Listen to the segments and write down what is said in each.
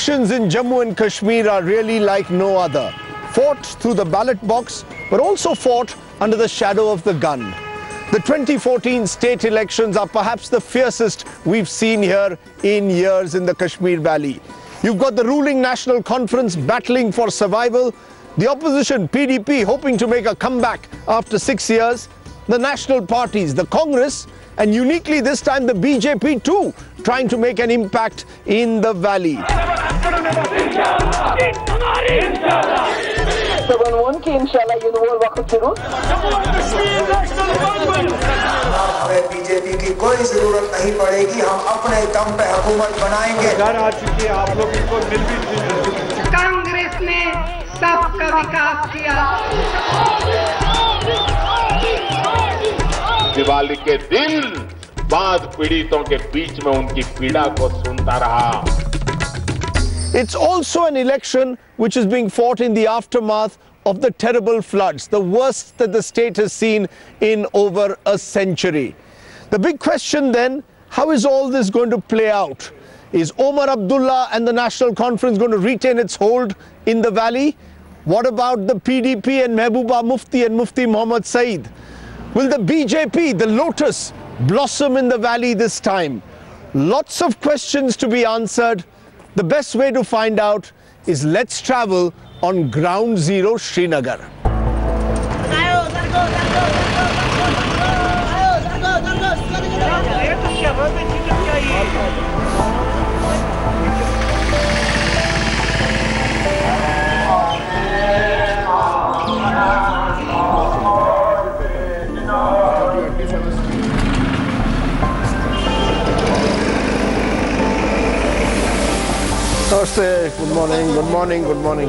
Elections in Jammu and Kashmir are really like no other. Fought through the ballot box, but also fought under the shadow of the gun. The 2014 state elections are perhaps the fiercest we've seen here in years in the Kashmir Valley. You've got the ruling National Conference battling for survival, the opposition PDP hoping to make a comeback after 6 years, the national parties, the Congress, and uniquely this time the BJP too, trying to make an impact in the valley. BJP की कोई जरूरत नहीं पड़ेगी, हम अपने दम पे हुकूमत बनाएंगे। आ चुकी है, आप लोग इनको मिल भी कांग्रेस ने सबका विकास किया। दिवाली के दिन बाद पीड़ितों के बीच में उनकी पीड़ा को सुनता रहा। It's also an election which is being fought in the aftermath of the terrible floods, the worst that the state has seen in over a century. The big question then, how is all this going to play out? Is Omar Abdullah and the National Conference going to retain its hold in the valley? What about the PDP and Mehbooba Mufti and Mufti Muhammad Saeed? Will the BJP, the Lotus, blossom in the valley this time? Lots of questions to be answered. The best way to find out is let's travel on Ground Zero Srinagar. Namaste. Good morning, good morning, good morning.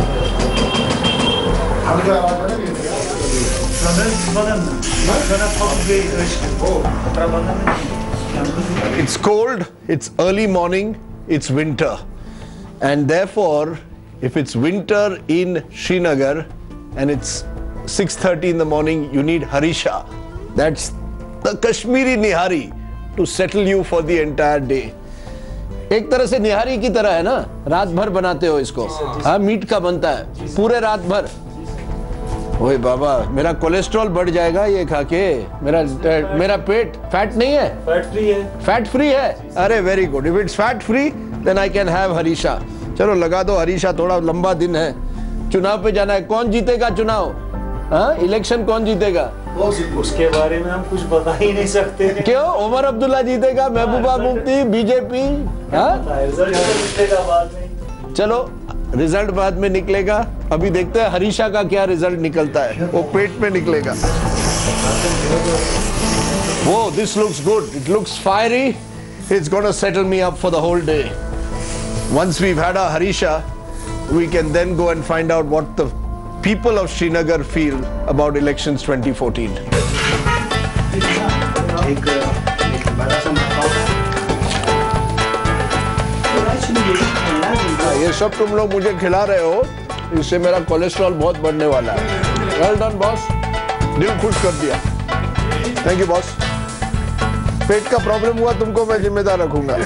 It's cold, it's early morning, it's winter. And therefore, if it's winter in Srinagar and it's 6:30 in the morning, you need harisha. That's the Kashmiri nihari to settle you for the entire day. एक तरह से निहारी की तरह है ना, रात भर बनाते हो इसको। हाँ, मीट का बनता है पूरे रात भर। ओए बाबा, मेरा कोलेस्ट्रॉल बढ़ जाएगा ये खा के। मेरा पेट फैट नहीं है, फैट फ्री है। फैट फ्री है, अरे very good. If it's fat free then I can have harissa. चलो लगा दो हरीशा, थोड़ा लंबा दिन है। चुनाव पे जाना है, कौन जीतेगा चुनाव? हाँ, इलेक्शन कौन जीतेगा उसके बारे में हम कुछ बता ही नहीं सकते। क्यों? उमर अब्दुल्ला जीतेगा, महबूबा मुफ्ती, बीजेपी। चलो रिजल्ट बाद में निकलेगा, अभी देखते हैं हरीशा का क्या रिजल्ट निकलता है। वो पेट में निकलेगा। वो this looks good, it looks fiery, it's gonna settle me up for the whole day. Once we've had our harisha, we can then go and find out what the people of Srinagar feel about elections 2014. ये सब तुम लोग मुझे खिला रहे हो, इससे मेरा कोलेस्ट्रॉल बहुत बढ़ने वाला है। वेल डन बॉस, दिल खुश कर दिया। Thank you boss. पेट का प्रॉब्लम हुआ तुमको मैं जिम्मेदार रखूंगा।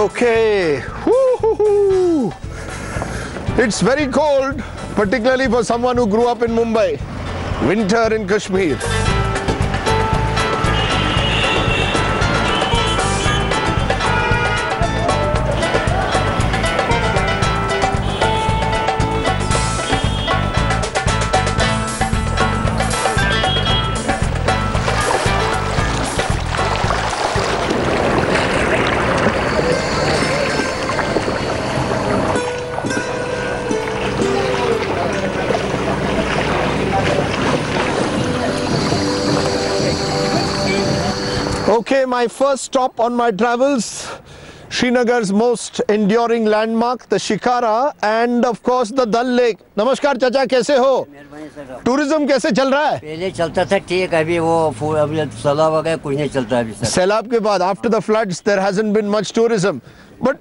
Okay. Woo-hoo-hoo. It's very cold, particularly for someone who grew up in Mumbai. Winter in Kashmir. Okay, my first stop on my travels, Srinagar's most enduring landmark, the Shikara, and of course the Dal Lake. नमस्कार चाचा, कैसे हो? Tourism कैसे चल रहा है? पहले चलता था ठीक, अभी अभी सैलाब वगैरह कुछ नहीं चलता अभी सर। सैलाब के बाद after the floods there hasn't been much tourism, but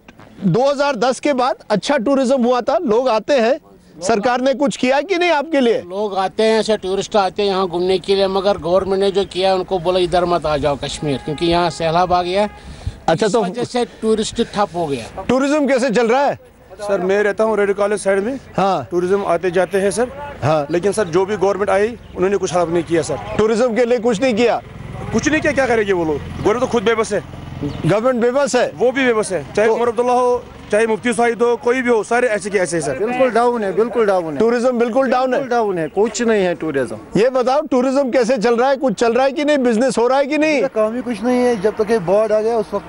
2010 के बाद अच्छा टूरिज्म हुआ था, लोग आते हैं। सरकार ने कुछ किया कि नहीं आपके लिए? लोग आते हैं, ऐसे टूरिस्ट आते हैं यहाँ घूमने के लिए, मगर गवर्नमेंट ने जो किया उनको बोला इधर मत आ जाओ कश्मीर, क्योंकि यहाँ सैलाब आ गया। अच्छा, इस तो वजह से टूरिस्ट ठप हो गया। टूरिज्म कैसे चल रहा है? सर मैं रहता हूँ रेड कॉलेज साइड में। हाँ। टूरिज्म आते जाते हैं सर। हाँ। लेकिन सर जो भी गवर्नमेंट आई उन्होंने कुछ हेल्प नहीं किया सर। टूरिज्म के लिए कुछ नहीं किया? कुछ नहीं किया, क्या करेंगे वो लोग? गवर्नमेंट तो खुद बेबस है। गवर्नमेंट बेबस है? वो भी बेबस है, चाहे उमर अब्दुल्ला हो, चाहे मुफ्ती साहिद हो, कोई भी हो, सारे ऐसे के ऐसे सर। बिल्कुल डाउन है, बिल्कुल डाउन है। टूरिज्म बिल्कुल डाउन है? डाउन है, कुछ नहीं है टूरिज्म। ये बताओ टूरिज्म कैसे चल रहा है? कुछ चल रहा है कि नहीं? बिजनेस हो रहा है कि नहीं? काम ही कुछ नहीं है। जब तक बाढ़ आ गया उस वक्त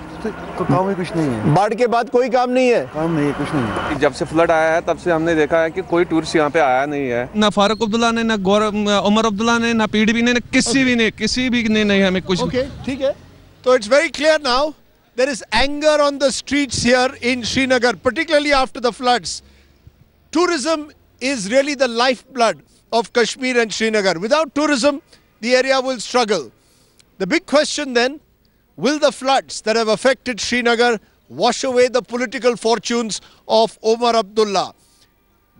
काम ही कुछ नहीं है। बाढ़ के बाद कोई काम नहीं है? काम नहीं है, कुछ नहीं है। जब से फ्लड आया है तब से हमने देखा है कि कोई टूरिस्ट यहाँ पे आया नहीं है। ना फारूक अब्दुल्ला ने, ना उमर अब्दुल्ला ने, ना पीडीपी ने, किसी भी ने नहीं हमें कुछ। ओके, ठीक है। तो it's very clear now. There is anger on the streets here in Srinagar, particularly after the floods. Tourism is really the lifeblood of Kashmir and Srinagar. Without tourism, the area will struggle. The big question then, will the floods that have affected Srinagar wash away the political fortunes of Omar Abdullah?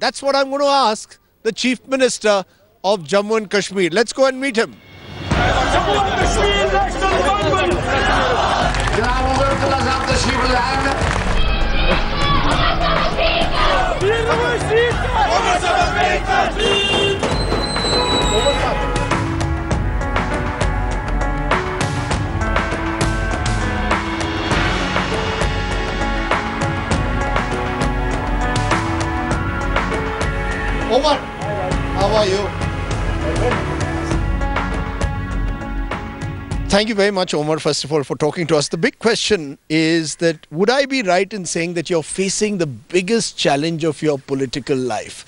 That's what I'm going to ask the Chief Minister of Jammu and Kashmir. Let's go and meet him. Omar, how are you? Thank you very much, Omar, first of all, for talking to us. The big question is that would I be right in saying that you're facing the biggest challenge of your political life?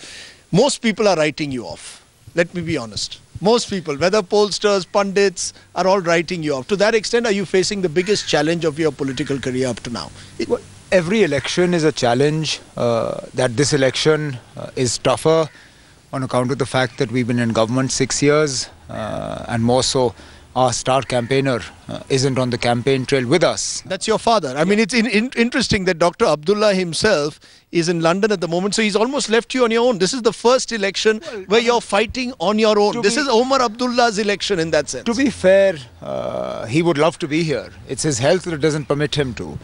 Most people are writing you off. Let me be honest. Most people, whether pollsters, pundits, are all writing you off. To that extent, are you facing the biggest challenge of your political career up to now? Well, every election is a challenge. That this election is tougher on account of the fact that we've been in government 6 years, and more so our star campaigner isn't on the campaign trail with us. That's your father. I mean, it's interesting that Dr. Abdullah himself is in London at the moment, so he's almost left you on your own. This is the first election where you're fighting on your own. This is Omar Abdullah's election in that sense. To be fair, he would love to be here. It's his health that doesn't permit him to.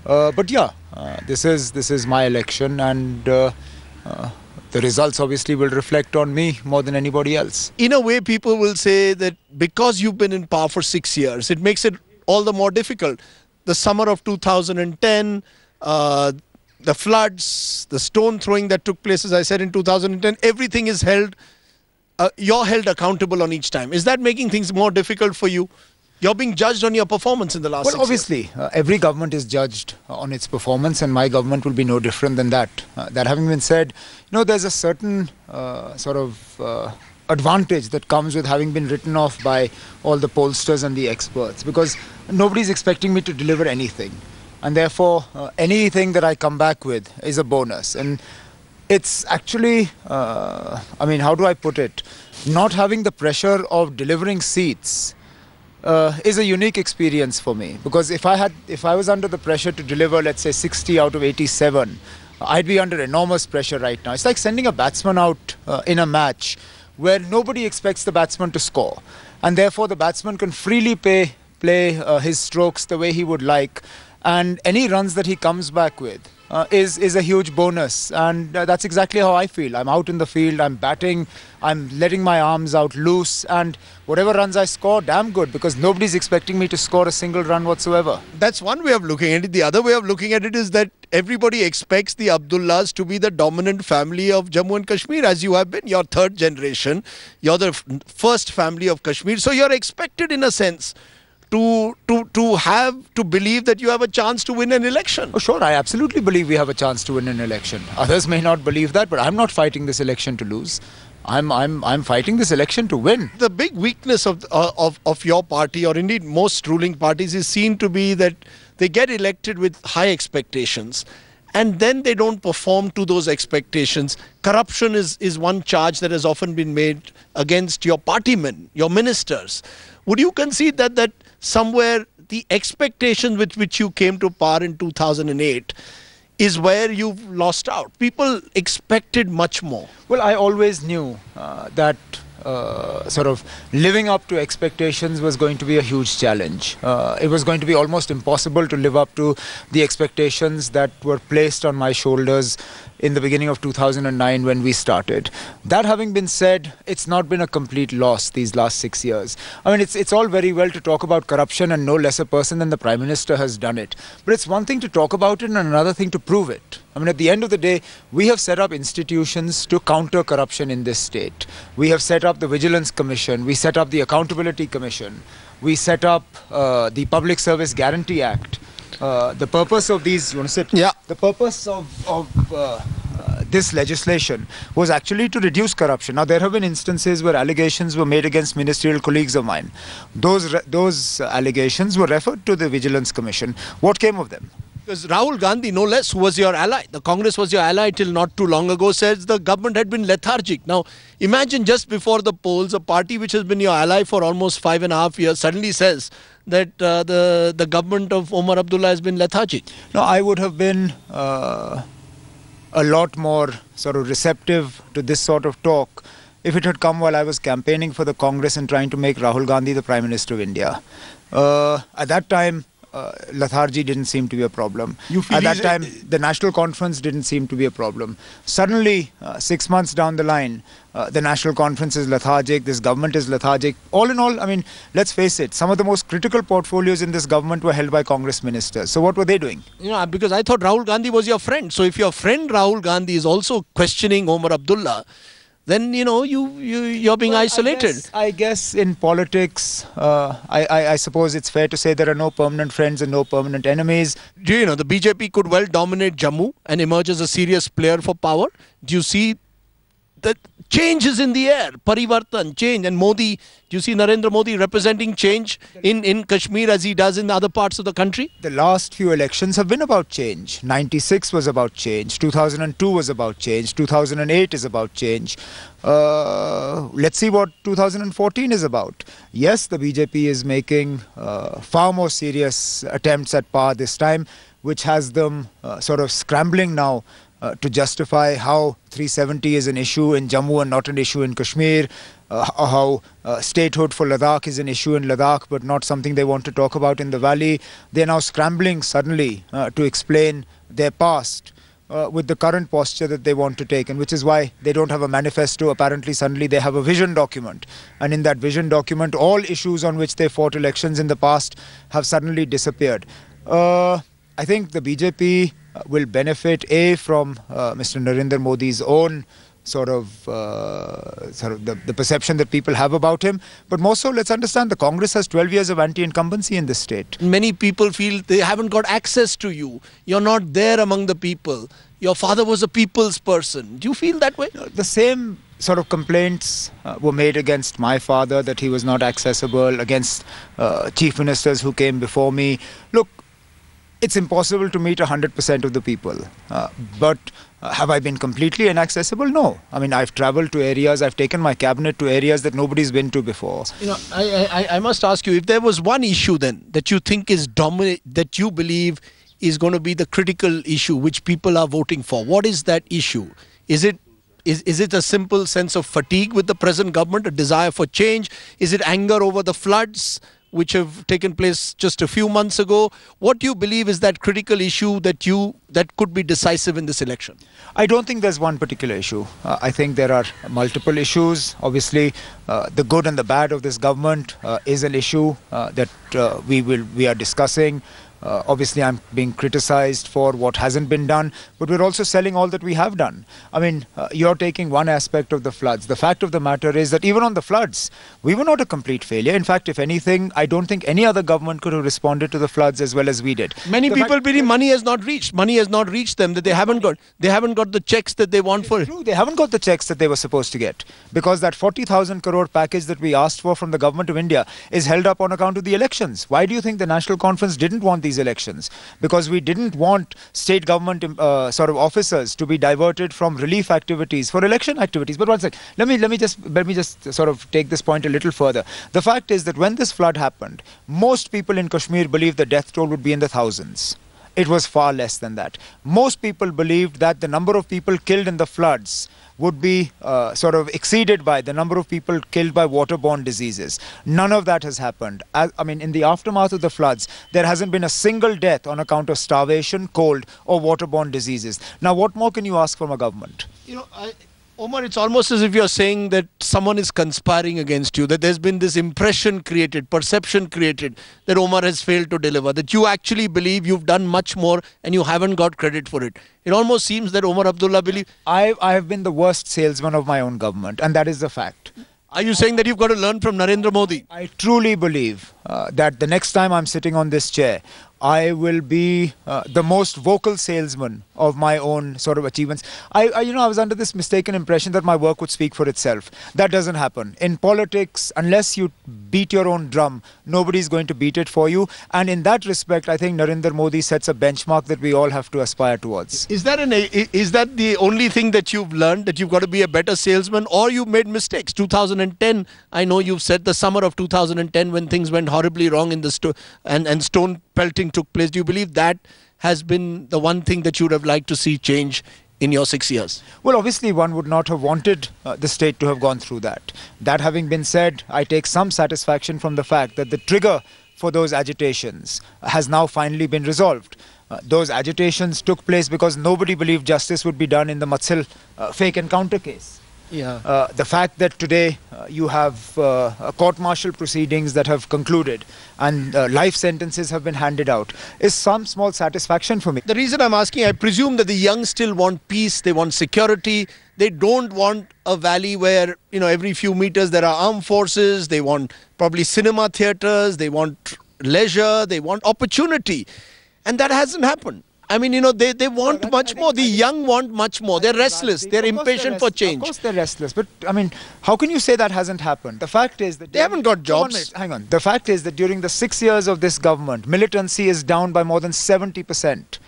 But yeah, this is my election, and the results obviously will reflect on me more than anybody else. In a way, people will say that because you've been in power for 6 years, it makes it all the more difficult. The summer of 2010, the floods, the stone throwing that took place, as I said, in 2010, everything is held, you're held accountable on each time. Is that making things more difficult for you? You're being judged on your performance in the last 6 years. Well, obviously, every government is judged on its performance, and my government will be no different than that. That having been said, there's a certain sort of advantage that comes with having been written off by all the pollsters and the experts, because nobody's expecting me to deliver anything. And therefore, anything that I come back with is a bonus. And it's actually, how do I put it? Not having the pressure of delivering seats is a unique experience for me, because if I was under the pressure to deliver, let's say 60 out of 87, I'd be under enormous pressure right now. It's like sending a batsman out in a match where nobody expects the batsman to score, and therefore the batsman can freely play his strokes the way he would like, and any runs that he comes back with is a huge bonus. And that's exactly how I feel. I'm out in the field, I'm batting, I'm letting my arms out loose, and whatever runs I score, damn good, because nobody's expecting me to score a single run whatsoever. That's one way of looking at it. The other way of looking at it is that everybody expects the Abdullahs to be the dominant family of Jammu and Kashmir, as you have been. You're third generation. You're the first family of Kashmir. So you're expected, in a sense, to believe that you have a chance to win an election. Oh, sure, I absolutely believe we have a chance to win an election. Others may not believe that, but I'm not fighting this election to lose. I'm fighting this election to win. The big weakness of your party, or indeed most ruling parties, is seen to be that they get elected with high expectations, and then they don't perform to those expectations. Corruption is one charge that has often been made against your partymen, your ministers. Would you concede that somewhere the expectation with which you came to power in 2008 is where you've lost out? People expected much more. Well, I always knew that sort of living up to expectations was going to be a huge challenge. It was going to be almost impossible to live up to the expectations that were placed on my shoulders in the beginning of 2009 when we started. That having been said, it's not been a complete loss these last 6 years. I mean, it's all very well to talk about corruption, and no lesser person than the Prime Minister has done it. But it's one thing to talk about it and another thing to prove it. I mean, at the end of the day, we have set up institutions to counter corruption in this state. We have set up the Vigilance Commission, we set up the Accountability Commission, we set up the Public Service Guarantee Act. The purpose of these, you want to sit? Yeah. The purpose of this legislation was actually to reduce corruption. Now, there have been instances where allegations were made against ministerial colleagues of mine. Those allegations were referred to the Vigilance Commission. What came of them? Because Rahul Gandhi, no less, who was your ally, the Congress was your ally till not too long ago, says the government had been lethargic. Now, imagine just before the polls, a party which has been your ally for almost 5.5 years suddenly says that the government of Omar Abdullah has been lethargic. No, I would have been a lot more sort of receptive to this sort of talk if it had come while I was campaigning for the Congress and trying to make Rahul Gandhi the Prime Minister of India. At that time, lethargy didn't seem to be a problem. At that time, the National Conference didn't seem to be a problem. Suddenly, 6 months down the line, the National Conference is lethargic, this government is lethargic. All in all, I mean, let's face it, some of the most critical portfolios in this government were held by Congress ministers. So what were they doing? You know, because I thought Rahul Gandhi was your friend. So if your friend Rahul Gandhi is also questioning Omar Abdullah, then, you know, you're being isolated. I guess in politics, I suppose it's fair to say there are no permanent friends and no permanent enemies. Do you know, the BJP could well dominate Jammu and emerge as a serious player for power. Do you see that change is in the air, parivartan, change, and Modi, do you see Narendra Modi representing change in Kashmir as he does in other parts of the country? The last few elections have been about change. 96 was about change, 2002 was about change, 2008 is about change. Let's see what 2014 is about. Yes, the BJP is making far more serious attempts at power this time, which has them sort of scrambling now to justify how 370 is an issue in Jammu and not an issue in Kashmir, how statehood for Ladakh is an issue in Ladakh but not something they want to talk about in the valley. They're now scrambling suddenly to explain their past with the current posture that they want to take, and which is why they don't have a manifesto. Apparently suddenly they have a vision document, and in that vision document all issues on which they fought elections in the past have suddenly disappeared. I think the BJP will benefit from Mr. Narendra Modi's own sort of the perception that people have about him. But more so, let's understand, the Congress has 12 years of anti-incumbency in this state. Many people feel they haven't got access to you. You're not there among the people. Your father was a people's person. Do you feel that way? The same sort of complaints were made against my father, that he was not accessible, against chief ministers who came before me. Look, it's impossible to meet 100% of the people. But have I been completely inaccessible? No. I mean, I've traveled to areas, I've taken my cabinet to areas that nobody's been to before. You know, I must ask you, if there was one issue then that you think is dominant, that you believe is going to be the critical issue which people are voting for, what is that issue? Is it a simple sense of fatigue with the present government, a desire for change? Is it anger over the floods which have taken place just a few months ago? What do you believe is that critical issue that could be decisive in this election? I don't think there's one particular issue. I think there are multiple issues. Obviously, the good and the bad of this government is an issue that we are discussing. Obviously, I'm being criticized for what hasn't been done, but we're also selling all that we have done. I mean, you're taking one aspect of the floods. The fact of the matter is that even on the floods, we were not a complete failure. In fact, if anything, I don't think any other government could have responded to the floods as well as we did. Many people believe money has not reached. Money has not reached them, that they haven't got the checks that they want for it. True, they haven't got the checks that they were supposed to get, because that 40,000 crore package that we asked for from the government of India is held up on account of the elections. Why do you think the National Conference didn't want these elections? Because we didn't want state government sort of officers to be diverted from relief activities for election activities. But one sec, let me just sort of take this point a little further. The fact is that when this flood happened, most people in Kashmir believed the death toll would be in the thousands. It was far less than that. Most people believed that the number of people killed in the floods would be sort of exceeded by the number of people killed by waterborne diseases. None of that has happened. I mean, in the aftermath of the floods, there hasn't been a single death on account of starvation, cold, or waterborne diseases. Now, what more can you ask from a government? You know, Omar, it's almost as if you're saying that someone is conspiring against you, that there's been this impression created, perception created, that Omar has failed to deliver, that you actually believe you've done much more and you haven't got credit for it. It almost seems that Omar Abdullah believes... I have been the worst salesman of my own government, and that is the fact. Are you saying that you've got to learn from Narendra Modi? I truly believe that the next time I'm sitting on this chair, I will be the most vocal salesman of my own sort of achievements. I was under this mistaken impression that my work would speak for itself. That doesn't happen. In politics, unless you beat your own drum, nobody's going to beat it for you. And in that respect, I think Narendra Modi sets a benchmark that we all have to aspire towards. Is that the only thing that you've learned, that you've got to be a better salesman, or you've made mistakes? 2010, I know you've said the summer of 2010 when things went horribly wrong in the and stone pelting took place. Do you believe that has been the one thing that you would have liked to see change in your 6 years? Well, obviously one would not have wanted the state to have gone through that. That having been said, I take some satisfaction from the fact that the trigger for those agitations has now finally been resolved. Those agitations took place because nobody believed justice would be done in the Matsil fake encounter case. Yeah. The fact that today you have court-martial proceedings that have concluded and life sentences have been handed out is some small satisfaction for me. The reason I'm asking, I presume that the young still want peace, they want security, they don't want a valley where, you know, every few meters there are armed forces, they want probably cinema theatres, they want leisure, they want opportunity. And that hasn't happened. I mean, you know, they want much more. The young want much more. They're restless. They're impatient for change. Of course they're restless. But, I mean, how can you say that hasn't happened? The fact is that... They haven't got jobs. Hang on. The fact is that during the 6 years of this government, militancy is down by more than 70%.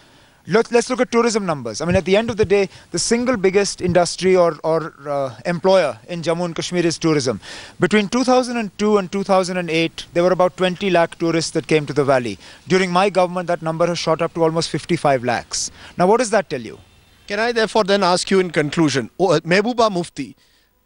Let's look at tourism numbers. I mean, at the end of the day, the single biggest industry or employer in Jammu and Kashmir is tourism. Between 2002 and 2008, there were about 20 lakh tourists that came to the valley. During my government, that number has shot up to almost 55 lakhs. Now, what does that tell you? Can I therefore then ask you in conclusion, Mehbooba Mufti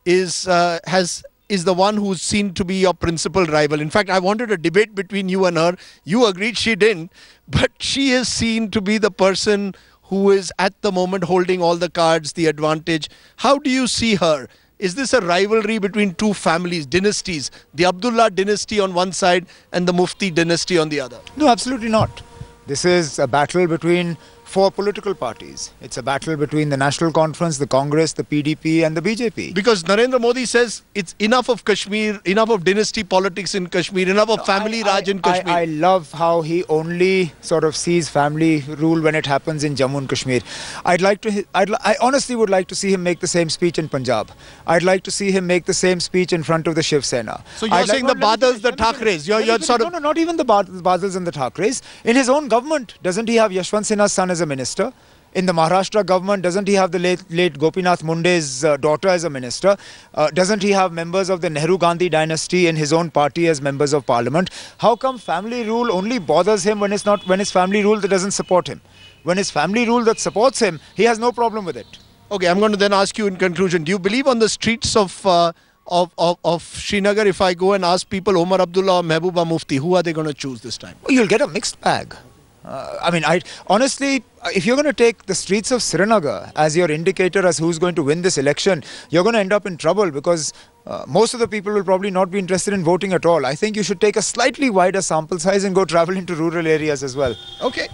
is the one who's seen to be your principal rival. In fact, I wanted a debate between you and her. You agreed, she didn't. But she is seen to be the person who is at the moment holding all the cards, the advantage. How do you see her? Is this a rivalry between two families, dynasties? The Abdullah dynasty on one side and the Mufti dynasty on the other? No, absolutely not. This is a battle between four political parties. It's a battle between the National Conference, the Congress, the PDP and the BJP. Because Narendra Modi says it's enough of Kashmir, enough of dynasty politics in Kashmir, enough of family Raj in Kashmir. I love how he only sort of sees family rule when it happens in Jammu and Kashmir. I honestly would like to see him make the same speech in Punjab. I'd like to see him make the same speech in front of the Shiv Sena. So you're saying the Badals, the Thakres, you're sort of... No, not even the Badals and the Thakres. In his own government, doesn't he have Yashwant Sinha's son as a minister? In the Maharashtra government, doesn't he have the late Gopinath Munde's daughter as a minister? Doesn't he have members of the Nehru-Gandhi dynasty in his own party as members of parliament? How come family rule only bothers him when it's family rule that doesn't support him? When it's family rule that supports him, he has no problem with it. Okay, I'm going to then ask you in conclusion, do you believe on the streets of Srinagar, if I go and ask people Omar Abdullah or Mehbooba Mufti, who are they going to choose this time? You'll get a mixed bag. Honestly, if you're going to take the streets of Srinagar as your indicator as who's going to win this election, you're going to end up in trouble because most of the people will probably not be interested in voting at all. I think you should take a slightly wider sample size and go travel into rural areas as well. Okay.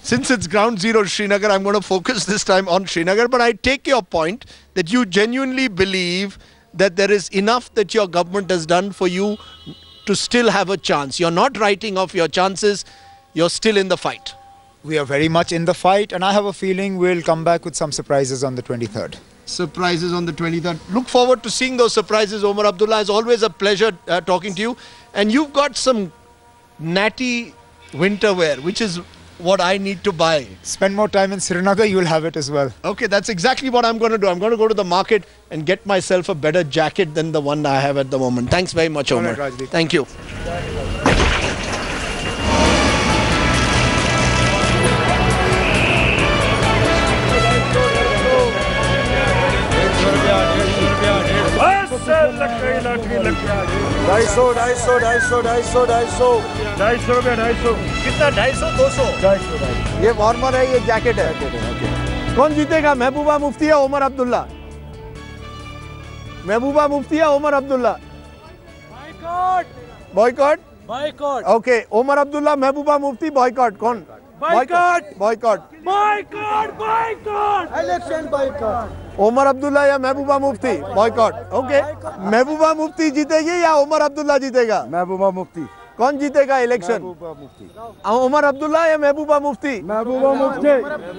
Since it's ground zero Srinagar, I'm going to focus this time on Srinagar. But I take your point that you genuinely believe that there is enough that your government has done for you to still have a chance. You're not writing off your chances. You're still in the fight. We are very much in the fight, and I have a feeling we'll come back with some surprises on the 23rd. Surprises on the 23rd. Look forward to seeing those surprises, Omar Abdullah. It's always a pleasure talking to you. And you've got some natty winter wear, which is what I need to buy. Spend more time in Srinagar, you'll have it as well. Okay, that's exactly what I'm going to do. I'm going to go to the market and get myself a better jacket than the one I have at the moment. Thanks very much, Omar. All right, Rajdeep. Thank you. 250 रुपया 250 कितना 250 200 ये warmer है, ये jacket है। कौन जीतेगा, महबूबा मुफ्ती या उमर अब्दुल्ला? महबूबा मुफ्ती या Omar Abdullah? Boycott boycott okay, Omar Abdullah, Mehbooba Mufti, boycott. कौन? Boycott boycott boycott boycott election boycott. Omar Abdullah या महबूबा मुफ्ती? बॉयकॉट। ओके, महबूबा मुफ्ती जीतेगी या उमर अब्दुल्ला जीतेगा? महबूबा मुफ्ती। कौन जीतेगा इलेक्शन? महबूबा मुफ्ती। उमर अब्दुल्ला या महबूबा मुफ्ती? महबूबा मुफ्ती।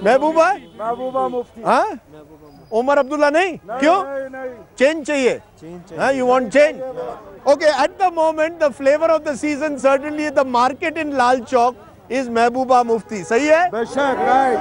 महबूबा महबूबा मुफ्ती। हाँ, उमर अब्दुल्ला नहीं? क्यों? चेंज चाहिए? You want change? Okay, at the moment the flavor of the season, certainly the market in Lal Chowk is Mehbooba Mufti. सही है? बेशक, right.